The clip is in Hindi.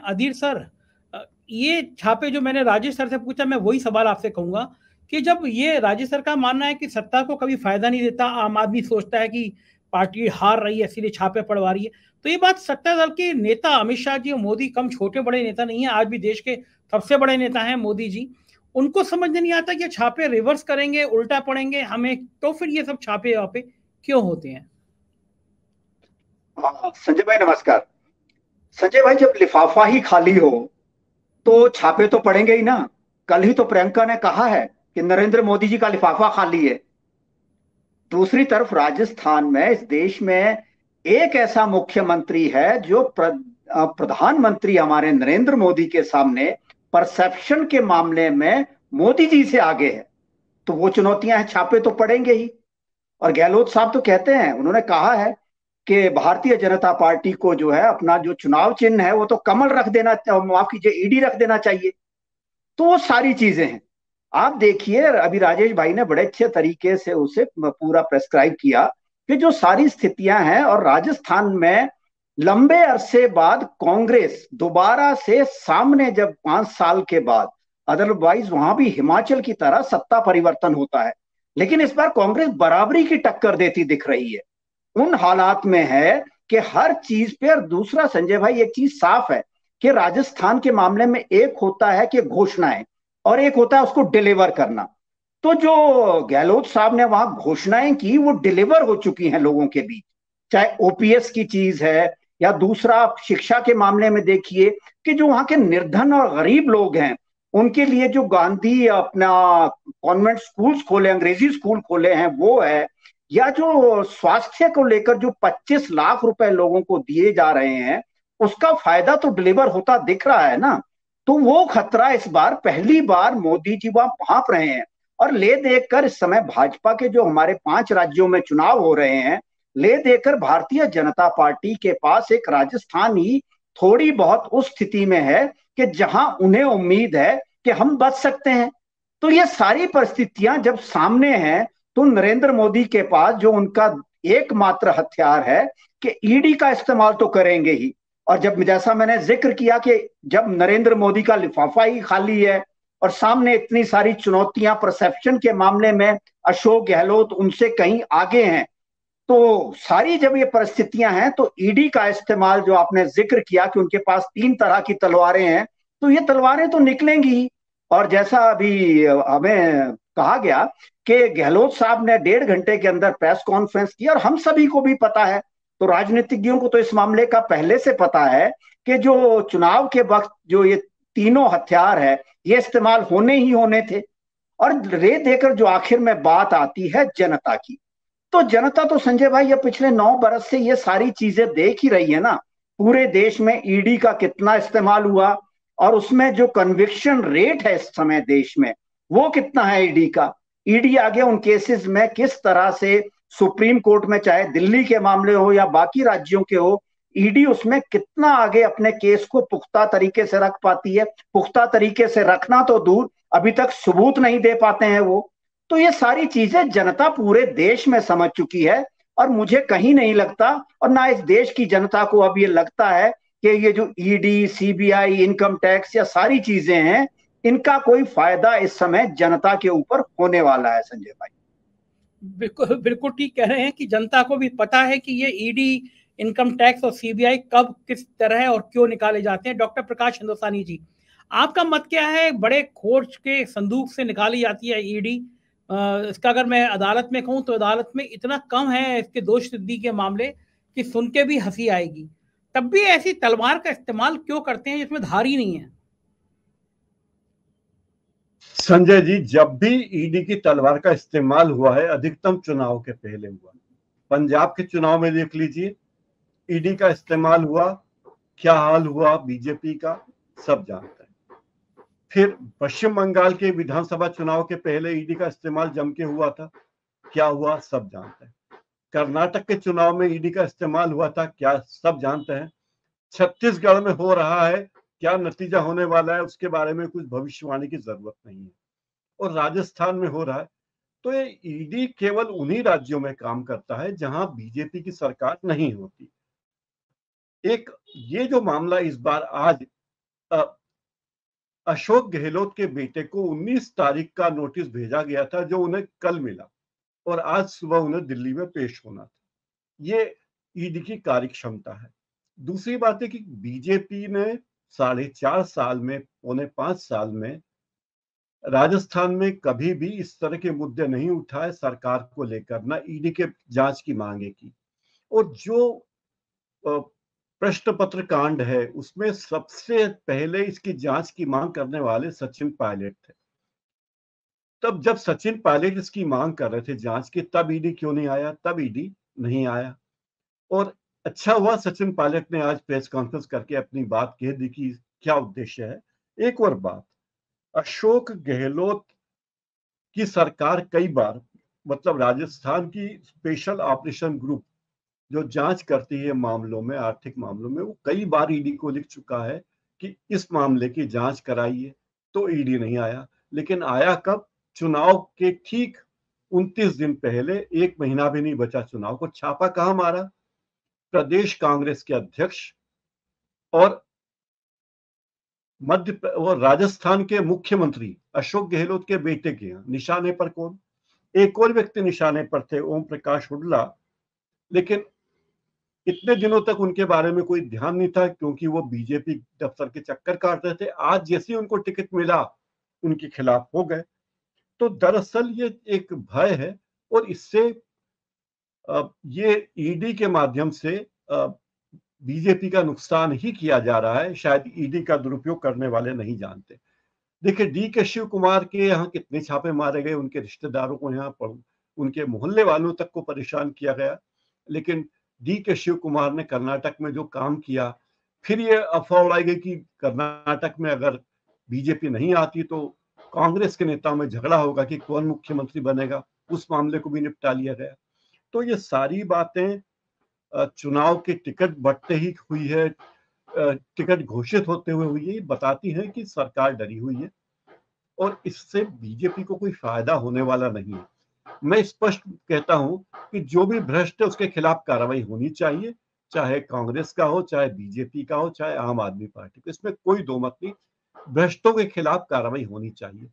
अधीर सर, ये छापे जो मैंने राजेश सर से पूछा, मैं वही सवाल आपसे कहूंगा कि जब ये राजेश सर का मानना है कि सत्ता को कभी फायदा नहीं देता, आम आदमी सोचता है कि पार्टी हार रही है इसीलिए छापे पड़वा रही है, तो ये बात सत्ता दल के नेता अमित शाह जी और मोदी कम छोटे बड़े नेता नहीं है, आज भी देश के सबसे बड़े नेता हैं मोदी जी, उनको समझ नहीं आता कि छापे रिवर्स करेंगे, उल्टा पड़ेंगे हमें, तो फिर ये सब छापे वहाँ पे क्यों होते हैं? संजय भाई नमस्कार। संजय भाई, जब लिफाफा ही खाली हो तो छापे तो पड़ेंगे ही ना। कल ही तो प्रियंका ने कहा है कि नरेंद्र मोदी जी का लिफाफा खाली है। दूसरी तरफ राजस्थान में, इस देश में एक ऐसा मुख्यमंत्री है जो प्रधानमंत्री हमारे नरेंद्र मोदी के सामने परसेप्शन के मामले में मोदी जी से आगे है। तो वो चुनौतियां हैं, छापे तो पड़ेंगे ही। और गहलोत साहब तो कहते हैं, उन्होंने कहा है कि भारतीय जनता पार्टी को जो है अपना जो चुनाव चिन्ह है वो तो कमल रख देना, माफ कीजिए ईडी रख देना चाहिए। तो वो सारी चीजें हैं। आप देखिए, अभी राजेश भाई ने बड़े अच्छे तरीके से उसे पूरा प्रेस्क्राइब किया कि जो सारी स्थितियां हैं, और राजस्थान में लंबे अरसे बाद कांग्रेस दोबारा से सामने, जब 5 साल के बाद, अदरवाइज वहां भी हिमाचल की तरह सत्ता परिवर्तन होता है, लेकिन इस बार कांग्रेस बराबरी की टक्कर देती दिख रही है। उन हालात में है कि हर चीज पे। और दूसरा संजय भाई, एक चीज साफ है कि राजस्थान के मामले में एक होता है कि घोषणाएं, और एक होता है उसको डिलीवर करना। तो जो गहलोत साहब ने वहां घोषणाएं की वो डिलीवर हो चुकी हैं लोगों के बीच। चाहे ओपीएस की चीज है, या दूसरा शिक्षा के मामले में देखिए कि जो वहां के निर्धन और गरीब लोग हैं उनके लिए जो गांधी अपना कॉन्वेंट स्कूल्स खोले, अंग्रेजी स्कूल खोले हैं, वो है। या जो स्वास्थ्य को लेकर जो 25 लाख रुपए लोगों को दिए जा रहे हैं, उसका फायदा तो डिलीवर होता दिख रहा है ना। तो वो खतरा इस बार पहली बार मोदी जी वहां भांप रहे हैं। और ले देखकर इस समय भाजपा के जो हमारे 5 राज्यों में चुनाव हो रहे हैं, ले देखकर भारतीय जनता पार्टी के पास एक राजस्थान ही थोड़ी बहुत उस स्थिति में है कि जहां उन्हें उम्मीद है कि हम बच सकते हैं। तो ये सारी परिस्थितियां जब सामने हैं, तो नरेंद्र मोदी के पास जो उनका एकमात्र हथियार है कि ईडी का इस्तेमाल तो करेंगे ही। और जब, जैसा मैंने जिक्र किया कि जब नरेंद्र मोदी का लिफाफा ही खाली है और सामने इतनी सारी चुनौतियां परसेप्शन के मामले में, अशोक गहलोत उनसे कहीं आगे हैं, तो सारी जब ये परिस्थितियां हैं तो ईडी का इस्तेमाल, जो आपने जिक्र किया कि उनके पास 3 तरह की तलवारें हैं, तो ये तलवारें तो निकलेंगी ही। और जैसा अभी हमें कहा गया कि गहलोत साहब ने 1.5 घंटे के अंदर प्रेस कॉन्फ्रेंस की, और हम सभी को भी पता है, तो राजनीतिज्ञों को तो इस मामले का पहले से पता है कि जो चुनाव के वक्त जो ये तीनों हथियार है ये इस्तेमाल होने ही होने थे। और रे देकर जो आखिर में बात आती है जनता की, तो जनता तो संजय भाई ये पिछले 9 बरस से ये सारी चीजें देख ही रही है ना। पूरे देश में ईडी का कितना इस्तेमाल हुआ, और उसमें जो कन्विक्शन रेट है इस समय देश में, वो कितना है ईडी का। ईडी आगे उन केसेस में किस तरह से सुप्रीम कोर्ट में, चाहे दिल्ली के मामले हो या बाकी राज्यों के हो, ईडी उसमें कितना आगे अपने केस को पुख्ता तरीके से रख पाती है। पुख्ता तरीके से रखना तो दूर, अभी तक सबूत नहीं दे पाते हैं वो। तो ये सारी चीजें जनता पूरे देश में समझ चुकी है। और मुझे कहीं नहीं लगता, और ना इस देश की जनता को अब ये लगता है कि ये जो ईडी, सीबीआई, इनकम टैक्स या सारी चीजें हैं, इनका कोई फायदा इस समय जनता के ऊपर होने वाला है। संजय भाई बिल्कुल बिल्कुल ठीक कह रहे हैं कि जनता को भी पता है कि ये ईडी, इनकम टैक्स और सीबीआई कब किस तरह और क्यों निकाले जाते हैं। डॉक्टर प्रकाश हिंदुस्तानी जी, आपका मत क्या है? बड़े खोज के संदूक से निकाली जाती है ईडी, इसका अगर मैं अदालत में कहूं तो अदालत में इतना कम है इसके दोष सिद्धि के मामले कि सुन के भी हंसी आएगी, तब भी ऐसी तलवार का इस्तेमाल क्यों करते हैं जिसमें धार ही नहीं है? संजय जी, जब भी ईडी की तलवार का इस्तेमाल हुआ है अधिकतम चुनाव के पहले हुआ। पंजाब के चुनाव में देख लीजिए, ईडी का इस्तेमाल हुआ, क्या हाल हुआ बीजेपी का सब जानते हैं। फिर पश्चिम बंगाल के विधानसभा चुनाव के पहले ईडी का इस्तेमाल जम के हुआ था, क्या हुआ सब जानते हैं। कर्नाटक के चुनाव में ईडी का इस्तेमाल हुआ था, क्या सब जानते हैं। छत्तीसगढ़ में हो रहा है, क्या नतीजा होने वाला है उसके बारे में कुछ भविष्यवाणी की जरूरत नहीं है। और राजस्थान में हो रहा है। तो ये ईडी केवल उन्हीं राज्यों में काम करता है जहां बीजेपी की सरकार नहीं होती। एक ये जो मामला इस बार आज अशोक गहलोत के बेटे को 19 तारीख का नोटिस भेजा गया था, जो उन्हें कल मिला, और आज सुबह उन्हें दिल्ली में पेश होना था। ये ईडी की कार्यक्षमता है। दूसरी बात है कि बीजेपी ने 4.5 साल में, 4.5 साल में राजस्थान में कभी भी इस तरह के मुद्दे नहीं उठाए सरकार को लेकर, ना ईडी के जांच की मांगे की। और जो प्रश्न पत्र कांड है उसमें सबसे पहले इसकी जांच की मांग करने वाले सचिन पायलट थे। तब जब सचिन पायलट इसकी मांग कर रहे थे जांच की, तब ईडी क्यों नहीं आया? तब ईडी नहीं आया। और अच्छा हुआ सचिन पायलट ने आज प्रेस कॉन्फ्रेंस करके अपनी बात कह दी कि क्या उद्देश्य है। एक और बात, अशोक गहलोत की सरकार कई बार, मतलब राजस्थान की स्पेशल ऑपरेशन ग्रुप जो जांच करती है मामलों में, आर्थिक मामलों में, वो कई बार ईडी को लिख चुका है कि इस मामले की जांच कराइए, तो ईडी नहीं आया। लेकिन आया कब? चुनाव के ठीक 29 दिन पहले, 1 महीना भी नहीं बचा चुनाव को। छापा कहां मारा? प्रदेश कांग्रेस के अध्यक्ष और राजस्थान के मुख्यमंत्री अशोक गहलोत के बेटे के यहाँ। निशाने पर कौन? एक और व्यक्ति निशाने पर थे, ओम प्रकाश हुड्डा, लेकिन इतने दिनों तक उनके बारे में कोई ध्यान नहीं था क्योंकि वो बीजेपी दफ्तर के चक्कर काट रहे थे। आज जैसे ही उनको टिकट मिला, उनके खिलाफ हो गए। तो दरअसल ये एक भय है, और इससे ये ईडी के माध्यम से बीजेपी का नुकसान ही किया जा रहा है। शायद ईडी का दुरुपयोग करने वाले नहीं जानते। देखिए, डी के शिव कुमार के यहाँ कितने छापे मारे गए, उनके रिश्तेदारों को यहाँ पर, उनके मोहल्ले वालों तक को परेशान किया गया। लेकिन डी के शिव कुमार ने कर्नाटक में जो काम किया, फिर ये अफवाह उड़ाई गई कि कर्नाटक में अगर बीजेपी नहीं आती तो कांग्रेस के नेताओं में झगड़ा होगा कि कौन मुख्यमंत्री बनेगा। उस मामले को भी निपटा लिया गया। तो ये सारी बातें चुनाव के टिकट बढ़ते ही हुई है, टिकट घोषित होते हुए हुई है, बताती है कि सरकार डरी हुई है और इससे बीजेपी को कोई फायदा होने वाला नहीं है। मैं स्पष्ट कहता हूं कि जो भी भ्रष्ट है उसके खिलाफ कार्रवाई होनी चाहिए, चाहे कांग्रेस का हो, चाहे बीजेपी का हो, चाहे आम आदमी पार्टी का। इसमें कोई दो मत नहीं, भ्रष्टों के खिलाफ कार्रवाई होनी चाहिए।